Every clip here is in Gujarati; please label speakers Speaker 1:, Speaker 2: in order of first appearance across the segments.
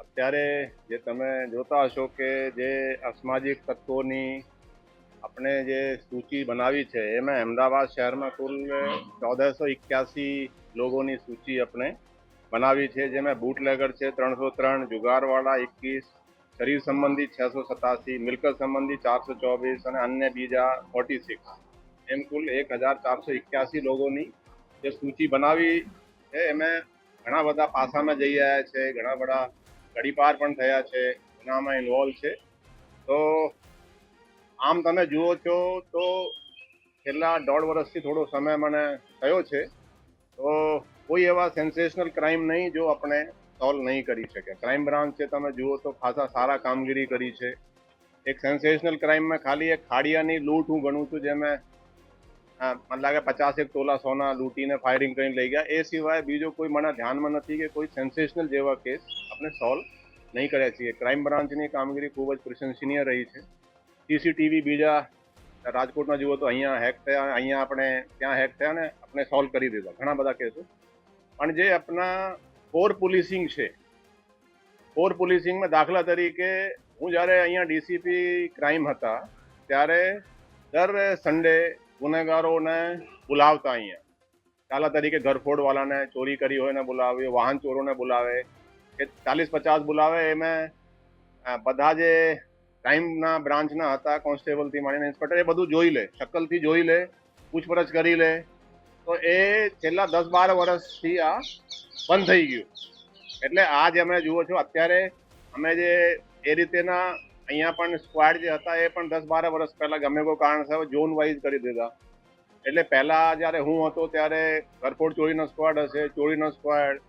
Speaker 1: અત્યારે જે તમે જોતા હશો કે જે અસામાજિક તત્વોની આપણે જે સૂચિ બનાવી છે એમાં અમદાવાદ શહેરમાં કુલ 1481 લોકોની સૂચિ આપણે બનાવી છે, જેમાં બૂટલેગર છે 303, જુગારવાળા 21, શરીર સંબંધી 687, મિલકત સંબંધી 424 અને અન્ય બીજા 46, એમ કુલ 1481 લોકોની જે સૂચિ બનાવી છે. એમાં ઘણા બધા પાસામાં જઈ રહ્યા છે, ઘણા બધા ગડીપાર પણ થયા છે, ગુનામાં ઇન્વોલ્વ છે. તો આમ તમે જુઓ છો તો છેલ્લા 1.5 વર્ષથી થોડો સમય મને થયો છે, તો કોઈ એવા સેન્સેશનલ ક્રાઇમ નહીં જો આપણે સોલ્વ નહીં કરી શકે. ક્રાઇમ બ્રાન્ચ છે, તમે જુઓ તો ખાસા સારા કામગીરી કરી છે. એક સેન્સેશનલ ક્રાઇમમાં ખાલી એક ખાડિયાની લૂંટ હું ગણું છું, જેમાં મને લાગે 50 તોલા સોના લૂંટીને ફાયરિંગ કરીને લઈ ગયા. એ સિવાય બીજો કોઈ મને ધ્યાનમાં નથી કે કોઈ સેન્સેશનલ જેવા કેસ આપણે સોલ્વ નહીં કર્યા છીએ. ક્રાઇમ બ્રાન્ચની કામગીરી ખૂબ જ પ્રશંસનીય રહી છે. સીસીટીવી બીજા રાજકોટમાં જુઓ તો અહીંયા હેક થયા, અહીંયા આપણે ત્યાં હેક થયા ને આપણે સોલ્વ કરી દીધા ઘણા બધા કેસો. પણ જે આપણા કોર પોલીસિંગ છે, કોર પોલીસિંગમાં દાખલા તરીકે હું જ્યારે અહીંયા ડીસીપી ક્રાઇમ હતા ત્યારે દર સન્ડે ગુનેગારોને બોલાવતા. અહીંયા દાખલા તરીકે ઘરફોડવાળાને, ચોરી કરી હોય ને બોલાવે, વાહન ચોરોને બોલાવે, કે 40-50 બોલાવે. એમાં બધા જે ક્રાઇમના બ્રાન્ચના હતા, કોન્સ્ટેબલથી માંડીને ઇન્સ્પેક્ટર, એ બધું જોઈ લે, શકલથી જોઈ લે, પૂછપરછ કરી લે. તો એ છેલ્લા 10-12 વર્ષથી આ બંધ થઈ ગયું. એટલે આ જે અમે જુઓ છો અત્યારે અમે જે એ રીતેના અહીંયા પણ સ્ક્વાડ જે હતા એ પણ 10-12 વર્ષ પહેલા ગમે કોઈ કારણસર ઝોન વાઇઝ કરી દીધા. એટલે પહેલા જ્યારે હું હતો ત્યારે ઘરફોડ ચોરીનો સ્ક્વાડ હશે, ચોરીનો સ્ક્વાડ,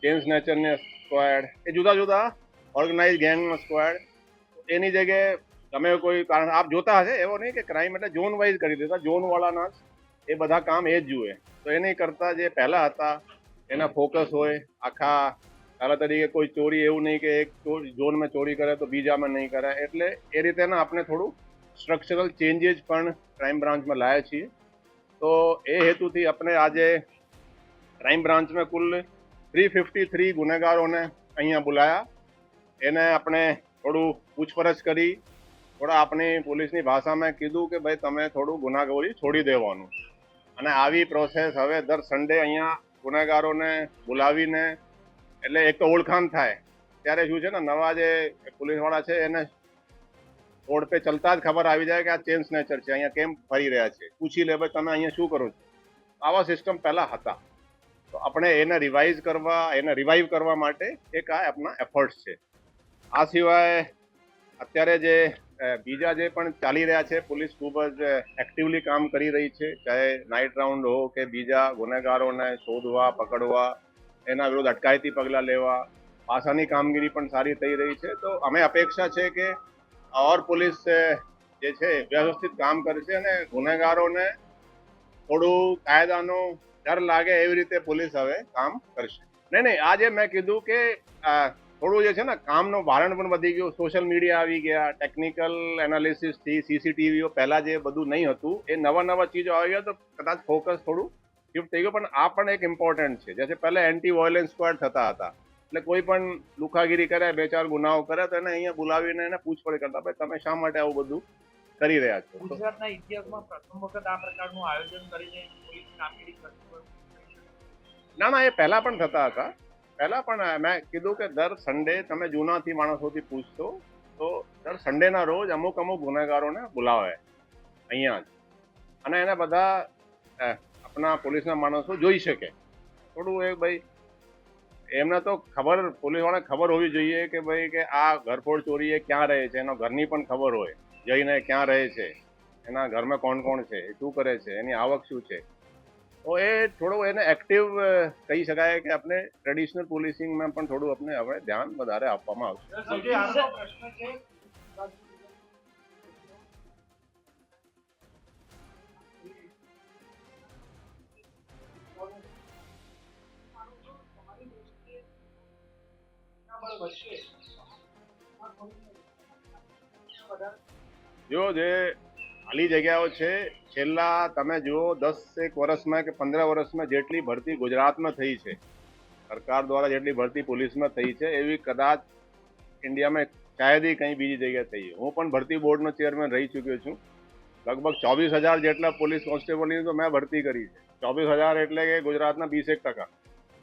Speaker 1: ચેન સ્નેચરનો સ્ક્વાડ, એ જુદા જુદા ઓર્ગેનાઇઝ ગેંગનો સ્ક્વાડ. એની જગ્યાએ તમે કોઈ કારણ આપ જોતા હશે, એવો નહીં કે ક્રાઇમ એટલે ઝોન વાઇઝ કરી દીધા, ઝોનવાળાના એ બધા કામ એ જ જુએ. તો એ નહીં કરતા જે પહેલા હતા એના ફોકસ હોય આખા. દાખલા તરીકે કોઈ ચોરી એવું નહીં કે એક ઝોનમાં ચોરી કરે તો બીજામાં નહીં કરે. એટલે એ રીતેના આપણે થોડું સ્ટ્રક્ચરલ ચેન્જીસ પણ ક્રાઇમ બ્રાન્ચમાં લાવ્યા છીએ. તો એ હેતુથી આપણે આજે ક્રાઇમ બ્રાન્ચમાં કુલ 353 ગુનેગારોને અહીંયા બોલાયા. એને આપણે થોડું પૂછપરછ કરી, થોડા આપણી પોલીસની ભાષામાં કીધું કે ભાઈ તમે થોડું ગુનાખોરી છોડી દેવાનું. અને આવી પ્રોસેસ હવે દર સન્ડે અહીંયા ગુનેગારોને બોલાવીને, એટલે એક તો ઓળખાણ થાય. ત્યારે શું છે ને, નવા જે પોલીસવાળા છે એને રોડ પે ચલતા જ ખબર આવી જાય કે આ ચેન સ્નેચર છે, અહીંયા કેમ ફરી રહ્યા છે, પૂછી લે ભાઈ તમે અહીંયા શું કરો છો. આવા સિસ્ટમ પહેલા હતા. તો આપણે એને રિવાઇવ કરવા માટે એક આ આપણા એફર્ટ્સ છે. આ સિવાય અત્યારે જે બીજા જે પણ ચાલી રહ્યા છે, પોલીસ ખૂબ જ એક્ટિવલી કામ કરી રહી છે, ચાહે નાઇટ રાઉન્ડ હો કે બીજા ગુનેગારોને શોધવા, પકડવા, એના વિરુદ્ધ અટકાયતી પગલાં લેવા, પાસાની કામગીરી પણ સારી થઈ રહી છે. તો અમે અપેક્ષા છે કે ઓર પોલીસ જે છે વ્યવસ્થિત કામ કરશે અને ગુનેગારોને થોડું કાયદાનો ડર લાગે એવી રીતે પોલીસ હવે કામ કરશે. નહીં, આજે મેં કીધું કે થોડું જે છે ને કામનો ભારણ પણ વધી ગયું. સોશિયલ મીડિયા આવી ગયા, ટેકનિકલ એનાલિસિસથી, સીસીટીવીઓ પહેલા જે બધું નહીં હતું એ નવા ચીજો આવી ગયા, તો કદાચ ફોકસ થોડું શિફ્ટ થઈ ગયું. પણ આ પણ એક ઇમ્પોર્ટન્ટ છે. જેસે પહેલા એન્ટી વાયોલન્સ સ્ક્વોડ થતા હતા, એટલે કોઈ પણ લુખાગીરી કરે, 2-4 ગુનાઓ કરે તો એને અહીંયા બોલાવીને એને પૂછપરછ કરતા, ભાઈ તમે શા માટે આવું બધું કરી રહ્યા છો.
Speaker 2: ગુજરાતના ઇતિહાસમાં પ્રથમ વખત આ પ્રકારનું આયોજન કરીને પોલીસ કામગીરી કરતી.
Speaker 1: ના, એ પહેલા પણ થતા હતા. પહેલા પણ મેં કીધું કે દર સન્ડે તમે જૂનાથી માણસોથી પૂછતો તો દર સન્ડેના રોજ અમુક ગુનેગારોને બોલાવે અહીંયા જ, અને એને બધા આપણા પોલીસના માણસો જોઈ શકે. થોડું એ ભાઈ એમને તો ખબર, પોલીસવાળાને ખબર હોવી જોઈએ કે ભાઈ કે આ ઘરફોડ ચોરી એ ક્યાં રહે છે, એનો ઘરની પણ ખબર હોય, જઈને ક્યાં રહે છે, એના ઘરમાં કોણ કોણ છે, શું કરે છે, એની આવક શું છે. તો એ થોડું એને એક્ટિવ કહી શકાય કે આપણે ટ્રેડિશનલ પોલીસિંગમાં પણ થોડું આપણે હવે ધ્યાન વધારે આપવામાં આવશે. જો જે ખાલી જગ્યાઓ છે, છેલ્લા તમે જુઓ 10 વર્ષમાં કે 15 વર્ષમાં જેટલી ભરતી ગુજરાતમાં થઈ છે સરકાર દ્વારા જેટલી ભરતી પોલીસમાં થઈ છે એવી કદાચ ઇન્ડિયામાં શાયદ કંઈ બીજી જગ્યાએ થઈ. હું પણ ભરતી બોર્ડનો ચેરમેન રહી ચૂક્યો છું. લગભગ 24,000 જેટલા પોલીસ કોન્સ્ટેબલની તો મેં ભરતી કરી છે. 24,000 એટલે કે ગુજરાતના 20%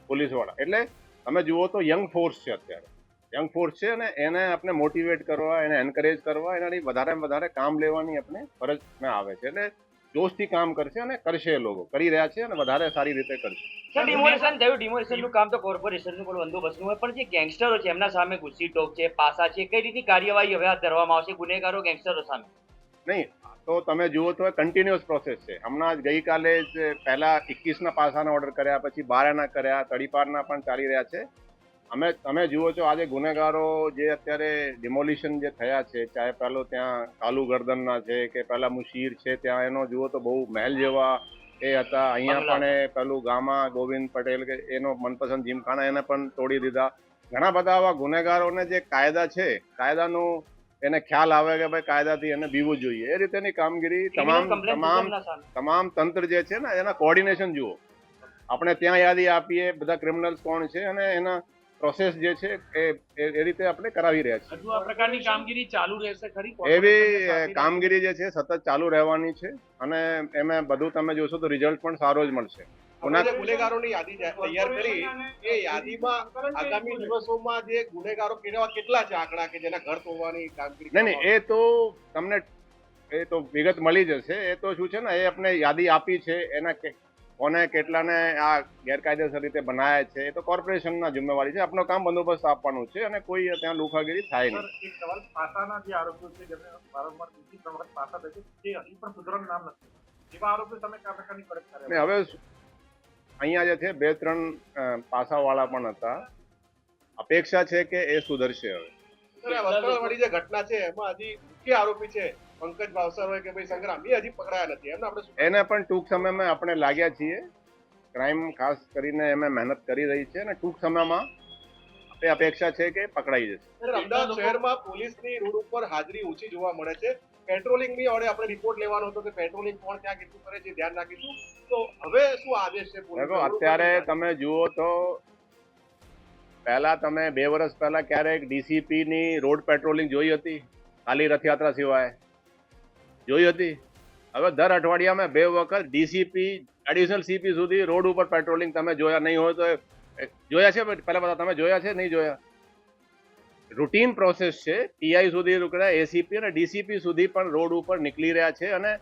Speaker 1: પોલીસવાળા. એટલે તમે જુઓ તો યંગ ફોર્સ છે અત્યારે. યંગ ફોર્સ છે અને એને આપણે મોટિવેટ કરવા, એને એન્કરેજ કરવા, એનાથી વધારે વધારે કામ લેવાની આપણે ફરજમાં આવે છે. એટલે જોશથી કામ કરશે અને કરશે. એ લોકો કરી રહ્યા છે અને વધારે સારી રીતે કરશે.
Speaker 3: સર ડિમોલિશન થયું, ડિમોલિશનનું કામ તો કોર્પોરેશનનું પણ બંદોબસ્તનું હોય, પણ જે ગેંગસ્ટરો છે એમના સામે ઘુસીટોક છે, પાસા છે, કઈ રીતની કાર્યવાહી હવે હાથ ધરવામાં આવશે ગુનેગારો ગેંગસ્ટરો સામે?
Speaker 1: નહીં, તો તમે જુઓ તો કન્ટિન્યુઅસ પ્રોસેસ છે. હમણાં જ ગઈકાલે જ પહેલા 21ના પાસાના ઓર્ડર કર્યા, પછી 12ના કર્યા, તડીપારના પણ ચાલી રહ્યા છે. તમે જુઓ છો આજે ગુનેગારો જે અત્યારે ડિમોલિશન જે થયા છે, ચાહે પહેલો ત્યાં કાલુ ગરદનના છે કે પહેલા મુશીર છે, ત્યાં એનો જુઓ તો બહુ મહેલ જેવા એ હતા. અહીંયા પણ એ પેલું ગામા ગોવિંદ પટેલ કે એનો મનપસંદ જીમખાના એને પણ તોડી દીધા. ઘણા બધા આવા ગુનેગારોને જે કાયદા છે, કાયદાનું એને ખ્યાલ આવે કે ભાઈ કાયદાથી એને બીવું જોઈએ, એ રીતેની કામગીરી તમામ તંત્ર જે છે ને એના કોઓર્ડિનેશન જુઓ. આપણે ત્યાં યાદી આપીએ બધા ક્રિમિનલ્સ કોણ છે અને એના પ્રોસેસ જે છે એ રીતે આપણે કરાવી રહ્યા છીએ.
Speaker 2: હજુ આ પ્રકારની કામગીરી ચાલુ રહેશે ખરી?
Speaker 1: એવી કામગીરી જે છે સતત ચાલુ રહેવાની છે અને એમાં બધું તમે જોશો તો રિઝલ્ટ પણ સારો જ મળશે.
Speaker 4: ગુનેગારોની યાદી તૈયાર કરી એ યાદીમાં આગામી દિવસોમાં જે ગુનેગારો કેટલા છે આંકડા કે જેના ઘર તોડવાની કામગીરી?
Speaker 1: નહીં, એ તો તમને એ તો વિગત મળી જશે. એ તો શું છે ને, એ આપણે યાદી આપી છે એના કોને કેટલાને આ ગેરકાયદેસર રીતે બનાયા છે, એ તો કોર્પોરેશનના જિમ્મેવારી છે. આપણું કામ બંદોબસ્ત આપવાનું છે અને કોઈ ત્યાં લુખાગીરી થાય નહીં.
Speaker 2: એક સવાલ, પાસાના જે આરોપીઓ છે જેમને વારંવાર દૂષિત પ્રમાણે પાસા દે છે, તે હજી પણ સુધરવાનું નામ નથી. એવા આરોપીઓ તમે કયા પ્રકારની કડક કાર્યવાહી?
Speaker 1: હવે અહીંયા જે છે 2-3 પાસાવાળા પણ હતા. અપેક્ષા છે કે એ સુધરશે. હવે
Speaker 4: વસ્ત્રાલવાળી જે ઘટના છે એમાં હજી મુખ્ય આરોપી છે પંકજ ભાવસર હોય કે ભાઈ સંગ્રામ, એ હજી પકડાયા નથી. એમને આપણે
Speaker 1: એને પણ ટૂંક સમયમાં આપણે લાગ્યા છીએ. ક્રાઇમ ખાસ કરીને એમાં મહેનત કરી રહી છે અને ટૂંક સમયમાં એ અપેક્ષા છે કે પકડાઈ જશે.
Speaker 4: અમદાવાદ શહેરમાં પોલીસની રોડ ઉપર હાજરી ઓછી જોવા મળે છે. પેટ્રોલિંગની ઓડે આપણે રિપોર્ટ લેવાનો હતો કે પેટ્રોલિંગ કોણ ત્યાં કેટલું કરે છે, ધ્યાન રાખીશું. તો હવે શું આદેશ છે?
Speaker 1: દેખો, અત્યારે તમે જુઓ તો પહેલા તમે 2 વર્ષ પહેલા ક્યારેક ડીસીપી ની રોડ પેટ્રોલિંગ જોઈ હતી? ખાલી રથયાત્રા સિવાય જોઈ હતી? હવે દર અઠવાડિયામાં 2 વખત ડીસીપી એડિશનલ સીપી સુધી રોડ ઉપર પેટ્રોલિંગ તમે જોયા નહીં હોય તો જોયા છે? પહેલા બધા તમે જોયા છે? નહીં જોયા? રૂટીન પ્રોસેસ છે. ટીઆઈ સુધી રોકડા, એસીપી અને ડીસીપી સુધી પણ રોડ ઉપર નીકળી રહ્યા છે અને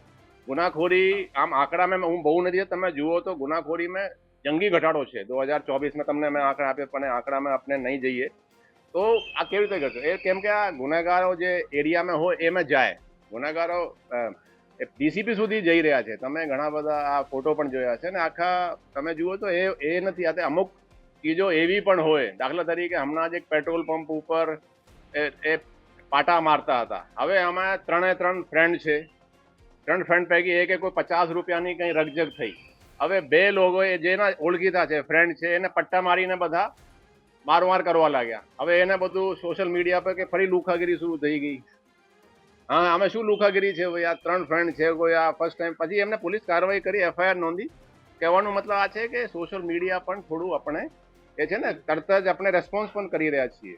Speaker 1: ગુનાખોરી આમ આંકડામાં હું બહુ નથી, તમે જુઓ તો ગુનાખોરીમાં જંગી ઘટાડો છે. 2024માં તમને મેં આંકડા આપ્યા પણ આંકડામાં આપણે નહીં જઈએ તો આ કેવી રીતે કરશો? એ કેમ કે આ ગુનેગારો જે એરિયામાં હોય એમાં જાય. ગુનેગારો ડીસીપી સુધી જઈ રહ્યા છે. તમે ઘણા બધા આ ફોટો પણ જોયા છે ને આખા તમે જુઓ તો એ નથી. આ અમુક ચીજો એવી પણ હોય, દાખલા તરીકે હમણાં જ એક પેટ્રોલ પંપ ઉપર એ પાટા મારતા હતા. હવે આમાં 3 ફ્રેન્ડ છે. 3 ફ્રેન્ડ પૈકી એક કોઈ 50 રૂપિયાની કંઈ રકજક થઈ. હવે 2 લોકો જેના ઓળખીતા છે, ફ્રેન્ડ છે, એને પટ્ટા મારીને બધા મારમાર કરવા લાગ્યા. હવે એને બધું સોશિયલ મીડિયા પર કે ફરી લુખાગીરી શરૂ થઈ ગઈ. હા, અમે શું લુખાગીરી છે ભાઈ? આ 3 ફ્રેન્ડ છે, કોઈ આ ફર્સ્ટ ટાઈમ. પછી એમને પોલીસ કાર્યવાહી કરી, એફઆઈઆર નોંધી. કહેવાનો મતલબ આ છે કે સોશિયલ મીડિયા પણ થોડું આપણે એ છે ને તરત જ આપણે રેસ્પોન્સ પણ કરી રહ્યા છીએ.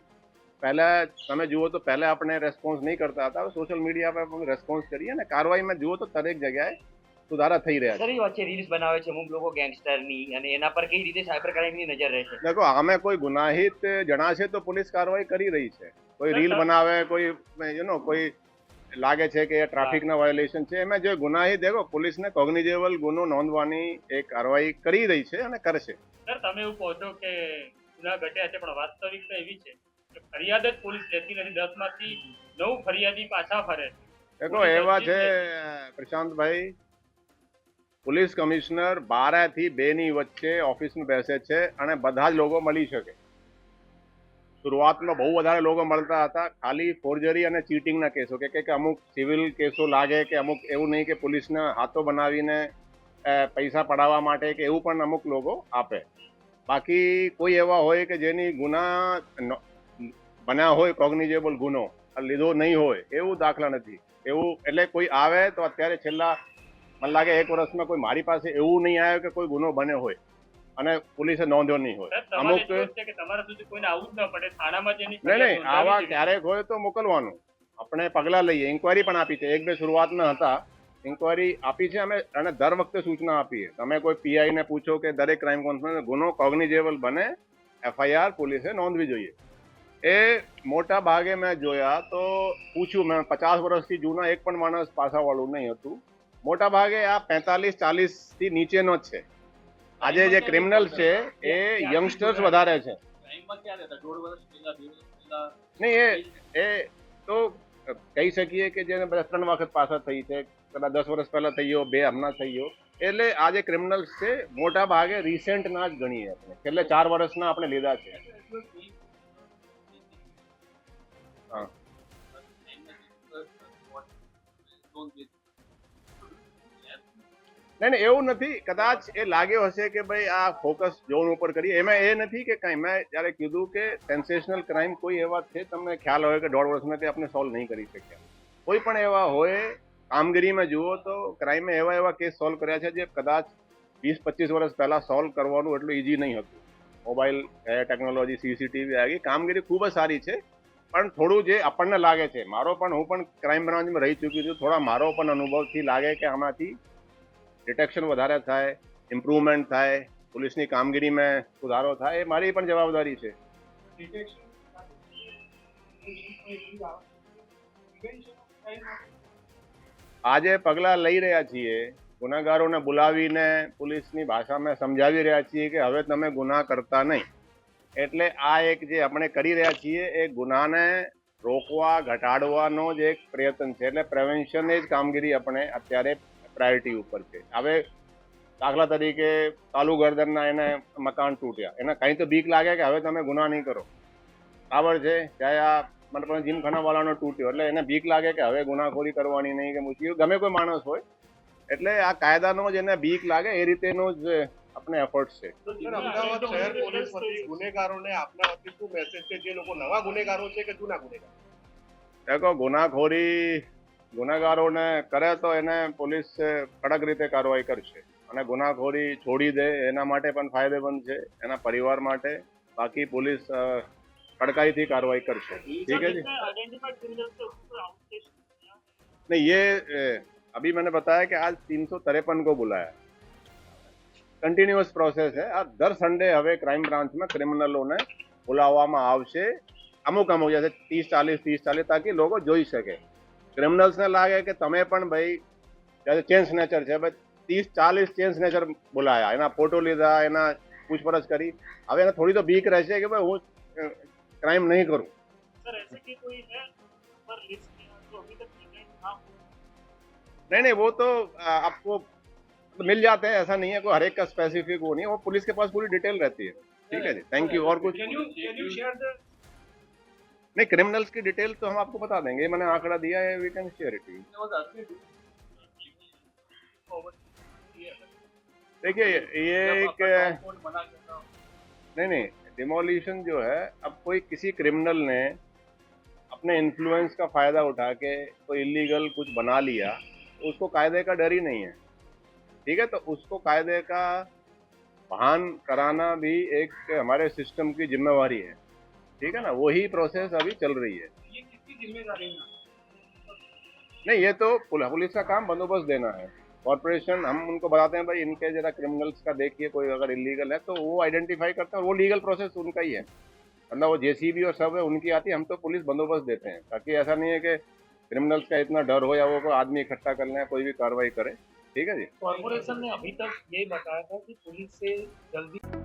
Speaker 1: પહેલા તમે જુઓ તો પહેલા આપણે રેસ્પોન્સ નહીં કરતા હતા. હવે સોશિયલ મીડિયા પર પણ રેસ્પોન્સ કરીએ અને કાર્યવાહીમાં જુઓ તો દરેક જગ્યાએ સુધારા થઈ રહ્યા છે.
Speaker 3: સર, એ વાત છે, રીલ્સ બનાવે છે અમુક લોકો ગેંગસ્ટરની, અને એના પર કઈ રીતે સાયબર ક્રાઇમની નજર રહેશે?
Speaker 1: દેખો, આમે કોઈ ગુનાહિત જણાશે તો પોલીસ કાર્યવાહી કરી રહી છે. કોઈ રીલ બનાવે, કોઈ કોઈ લાગે છે કે ટ્રાફિકના વાયોલેશન છે, એમાં જે ગુનાહિત, દેખો પોલીસને કોગ્નિઝેબલ ગુનો નોંધવાની એક કાર્યવાહી કરી રહી છે અને કરશે.
Speaker 2: સર, તમે એવું કહો છો કે ગુના ઘટ્યા છે, પણ વાસ્તવિકતા એવી છે કે ફરિયાદ જ પોલીસ લેતી નથી. 10માંથી 9 ફરિયાદી પાછા ફરે છે.
Speaker 1: દેખો, એવા છે પ્રશાંતભાઈ, પોલીસ કમિશનર 12 થી 2 ની વચ્ચે ઓફિસમાં બેસે છે અને બધા જ લોકો મળી શકે. શરૂઆતમાં બહુ વધારે લોકો મળતા હતા, ખાલી ફોર્જરી અને ચીટિંગના કેસો કે અમુક સિવિલ કેસો લાગે કે અમુક એવું નહીં કે પોલીસને હાથો બનાવીને પૈસા પડાવવા માટે કે એવું પણ અમુક લોકો આપે. બાકી કોઈ એવા હોય કે જેની ગુના બન્યા હોય, કોગ્નિઝેબલ ગુનો લીધો નહીં હોય, એવું દાખલા નથી. એવું એટલે કોઈ આવે તો અત્યારે છેલ્લા મને લાગે 1 વર્ષમાં કોઈ મારી પાસે એવું નહીં આવ્યો કે કોઈ ગુનો બન્યો હોય. અને પોલીસે નોંધ્યો નહીં હોય.
Speaker 2: સાહેબ, તમારે
Speaker 1: અમુક
Speaker 2: એટલું જ છે કે તમારા સુધી કોઈને આવવું જ ન પડે, થાણામાં જ એની
Speaker 1: નહીં
Speaker 2: ફરિયાદ
Speaker 1: નહીં આવા
Speaker 2: નોંધાવી
Speaker 1: ક્યારેક હોય તો મોકલવાનું. આપણે પગલાં લઈએ. ઇન્કવાયરી પણ આપી છે. એક બે શરૂઆતમાં હતા, ઇન્કવાયરી આપી છે અમે, અને દર વખતે સૂચના આપીએ. તમે કોઈ પીઆઈ ને પૂછો કે દરેક ક્રાઇમ કોન્ફરન્સ ગુનો કોગ્નિઝેબલ બને, એફઆઈઆર પોલીસે નોંધવી જોઈએ. એ મોટા ભાગે મેં જોયા તો પૂછ્યું મેં, 50 વર્ષથી જૂના એક પણ માણસ પાસાવાળું નહીં હતું. મોટા ભાગે આ 45-40 થી નીચેનો જ છે. આજે જે ક્રિમિનલ છે એ યંગસ્ટર્સ વધારે છે. નહીં એ તો કહી શકીએ કે જેને 3 વખત પાછા થઈ છે, કદાચ 10 વર્ષ પહેલા થઈ ગયો, 2 હમણાં થઈ ગયો. એટલે આ જે ક્રિમિનલ્સ છે મોટા ભાગે રિસેન્ટના જ ગણીએ આપણે, છેલ્લે 4 વર્ષના આપણે લીધા છે. હા. નહીં એવું નથી, કદાચ એ લાગ્યો હશે કે ભાઈ આ ફોકસ ઝોન ઉપર કરીએ. એમાં એ નથી કે કંઈ, મેં જ્યારે કીધું કે સેન્સેશનલ ક્રાઇમ કોઈ એવા છે તમને ખ્યાલ હોય કે 1.5 વર્ષમાં તે આપણે સોલ્વ નહીં કરી શક્યા. કોઈ પણ એવા હોય, કામગીરીમાં જુઓ તો ક્રાઇમે એવા કેસ સોલ્વ કર્યા છે જે કદાચ 20-25 વર્ષ પહેલા સોલ્વ કરવાનું એટલું ઇઝી નહીં હતું. મોબાઈલ ટેકનોલોજી, સીસીટીવી આવી કામગીરી ખૂબ જ સારી છે. પણ થોડું જે આપણને લાગે છે, હું પણ ક્રાઇમ બ્રાન્ચમાં રહી ચૂકી છું, થોડા મારો પણ અનુભવથી લાગે કે આમાંથી ડિટેક્શન વધારે થાય, ઇમ્પ્રુવમેન્ટ થાય, પોલીસની કામગીરીમાં સુધારો થાય, એ મારી પણ જવાબદારી છે. આજે પગલાં લઈ રહ્યા છીએ, ગુનેગારોને બોલાવીને પોલીસની ભાષામાં સમજાવી રહ્યા છીએ કે હવે તમે ગુના કરતા નહીં. એટલે આ એક જે આપણે કરી રહ્યા છીએ એ ગુનાને રોકવા, ઘટાડવાનો જ એક પ્રયત્ન છે. એટલે પ્રિવેન્શન જ કામગીરી આપણે અત્યારે પ્રાયોરિટી ઉપર છે. હવે દાખલા તરીકે તાલુ ગરદનના એને મકાન તૂટ્યા, એને કંઈ તો બીક લાગે કે હવે તમે ગુના નહીં કરો. બરાબર છે. ચાહે આ મતલબ જીમખાનાવાળાનો તૂટ્યો, એટલે એને બીક લાગે કે હવે ગુનાખોરી કરવાની નહીં, કે મુશ્કેલ ગમે કોઈ માણસ હોય. એટલે આ કાયદાનો જ એને બીક લાગે એ રીતેનો જ આપણે એફર્ટ છે.
Speaker 4: સર, અમદાવાદ શહેર પોલીસ વતી ગુનેગારોને આપના વતી શું મેસેજ છે, જે લોકો નવા ગુનેગારો છે કે જૂના ગુનેગારો?
Speaker 1: દેખો, ગુનાગારોને કરે તો એને પોલીસ કડક રીતે કાર્યવાહી કરશે, અને ગુનાખોરી છોડી દે એના માટે પણ ફાયદેમંદ છે, એના પરિવાર માટે. બાકી પોલીસ કડકાઈથી કાર્યવાही करશે. ठीक है जी. नहीं, ये अभी मैंने बताया कि आज 353 को बुलाया. કન્ટિન્યુઅસ પ્રોસેસ है. આ દર સન્ડે હવે ક્રાઇમ બ્રાન્ચમાં ક્રિમિનલોને બોલાવવામાં આવશે. અમુક જैसे 30-40 તાકી લોકો જોઈ શકે. ક્રિમિનલ્સને લાગે કે તમે પણ ભાઈ જैसे ચેન સ્નેચર છે, ભાઈ 30-40 ચેન સ્નેચર બોલાયા, એના ફોટો લીધા, એના પૂછપરછ કરી. હવે એને થોડી તો બીક રહેશે કે ભાઈ હું क्राइम नहीं करूं.
Speaker 2: सर, ऐसे की कोई है पर लिस्ट में जो अभी तक प्रेजेंट ना हो?
Speaker 1: नहीं, वो तो आपको मिल जाते हैं, ऐसा नहीं है, कोई हर एक का स्पेसिफिक वो नहीं है, वो पुलिस के पास पूरी डिटेल रहती है. ठीक है जी, थैंक यू. और कुछ
Speaker 2: Can you share the
Speaker 1: नहीं, क्रिमिनल्स की डिटेल तो हम आपको बता देंगे. मैंने आंकड़ा दिया है, वी कैन शेयर इट. देखिए, ये एक नहीं, डिमोलिशन जो है, अब कोई किसी क्रिमिनल ने अपने इन्फ्लुएंस का फायदा उठा के कोई इलीगल कुछ बना लिया, तो उसको कायदे का डर ही नहीं है. ठीक है, तो उसको कायदे का भान कराना भी एक हमारे सिस्टम की जिम्मेवारी है. ठीक है ना, वही प्रोसेस अभी चल रही है.
Speaker 2: ये किसकी जिम्मेदारी है?
Speaker 1: नहीं, ये तो पुलिस का काम बंदोबस्त देना है. कॉर्पोरेशन हम उनको बताते हैं भाई इनके जरा क्रिमिनल्स का देखिए, कोई अगर इलीगल है तो वो आइडेंटिफाई करते हैं, और वो लीगल प्रोसेस उनका ही है. मतलब वो जेसीबी और सब है उनकी आती है, हम तो पुलिस बंदोबस्त देते हैं, ताकि ऐसा नहीं है कि क्रिमिनल्स का इतना डर हो या वो कोई आदमी इकट्ठा कर लें, कोई भी कार्रवाई करे. ठीक है जी.
Speaker 2: कॉर्पोरेशन ने अभी तक यही बताया था कि पुलिस से जल्दी